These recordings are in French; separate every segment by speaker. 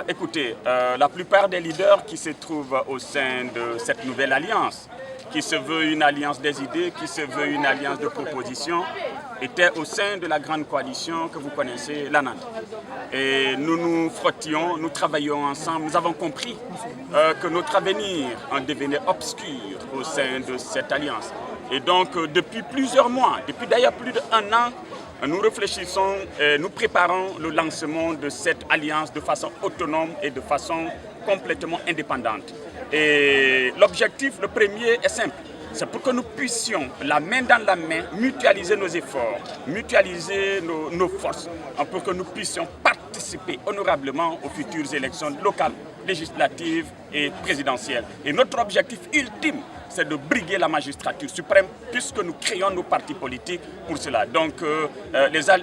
Speaker 1: Écoutez, la plupart des leaders qui se trouvent au sein de cette nouvelle alliance, qui se veut une alliance des idées, qui se veut une alliance de propositions, étaient au sein de la grande coalition que vous connaissez, l'ANAD. Et nous nous frottions, nous travaillions ensemble, nous avons compris que notre avenir en devenait obscur au sein de cette alliance. Et donc, depuis plusieurs mois, depuis d'ailleurs plus d'1 an, nous réfléchissons, nous préparons le lancement de cette alliance de façon autonome et de façon complètement indépendante. Et l'objectif, le premier, est simple. C'est pour que nous puissions, la main dans la main, mutualiser nos efforts, mutualiser nos forces, pour que nous puissions participer honorablement aux futures élections locales, législatives et présidentielles. Et notre objectif ultime, c'est de briguer la magistrature suprême, puisque nous créons nos partis politiques pour cela. Donc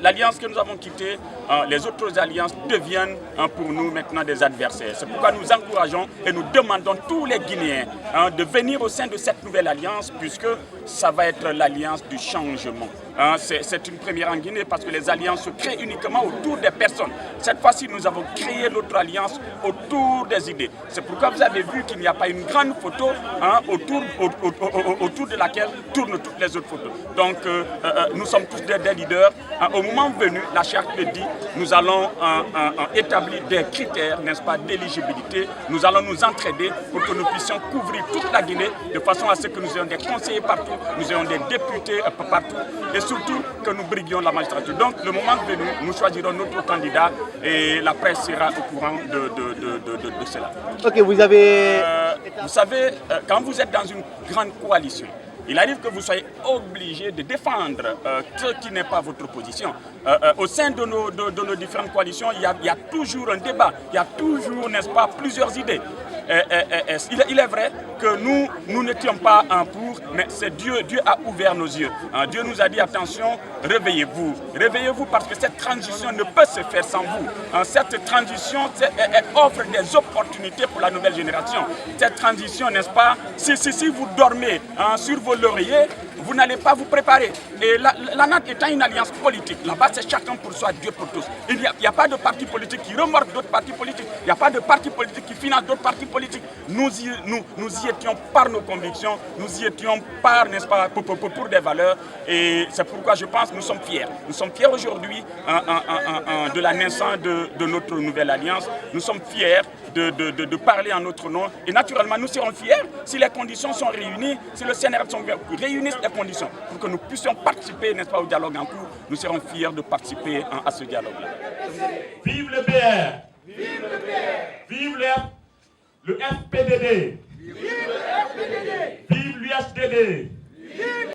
Speaker 1: l'alliance que nous avons quittée, les autres alliances deviennent pour nous maintenant des adversaires. C'est pourquoi nous encourageons et nous demandons tous les Guinéens de venir au sein de cette nouvelle alliance, puisque ça va être l'alliance du changement. C'est une première en Guinée parce que les alliances se créent uniquement autour des personnes. Cette fois-ci, nous avons créé notre alliance autour des idées. C'est pourquoi vous avez vu qu'il n'y a pas une grande photo autour de laquelle tournent toutes les autres photos. Donc, nous sommes tous des leaders. Au moment venu, la charte le dit, nous allons établir des critères, n'est-ce pas, d'éligibilité. Nous allons nous entraider pour que nous puissions couvrir toute la Guinée de façon à ce que nous ayons des conseillers partout, nous ayons des députés partout et surtout que nous briguions la magistrature. Donc, le moment venu, nous choisirons notre candidat et la presse sera au courant de cela.
Speaker 2: Ok, vous avez...
Speaker 1: vous savez, quand vous êtes dans une grande coalition, il arrive que vous soyez obligé de défendre ce qui n'est pas votre position. Au sein de nos différentes coalitions, il y a toujours un débat, il y a toujours, n'est-ce pas, plusieurs idées. Il est vrai que nous n'étions pas pour, mais c'est Dieu a ouvert nos yeux. Dieu nous a dit attention, réveillez-vous parce que cette transition ne peut se faire sans vous. Cette transition offre des opportunités pour la nouvelle génération. Cette transition, n'est-ce pas, si vous dormez sur vos lauriers, vous n'allez pas vous préparer. Et l'ANAD étant une alliance politique, là-bas c'est chacun pour soi, Dieu pour tous. Il n'y a pas de parti politique qui remorque d'autres partis politiques. Il n'y a pas de parti politique qui finance d'autres partis politiques. Nous y étions par nos convictions, nous y étions par, n'est-ce pas, pour des valeurs. Et c'est pourquoi je pense que nous sommes fiers. Nous sommes fiers aujourd'hui de la naissance de notre nouvelle alliance. Nous sommes fiers de parler en notre nom. Et naturellement, nous serons fiers si les conditions sont réunies, si le CNRD réunissent les conditions pour que nous puissions participer, n'est-ce pas, au dialogue en cours. Nous serons fiers de participer à ce dialogue-là.
Speaker 3: Vive le BR! Vive le BR! Vive le FPDD! Vive le FPDD! Vive l'USDD!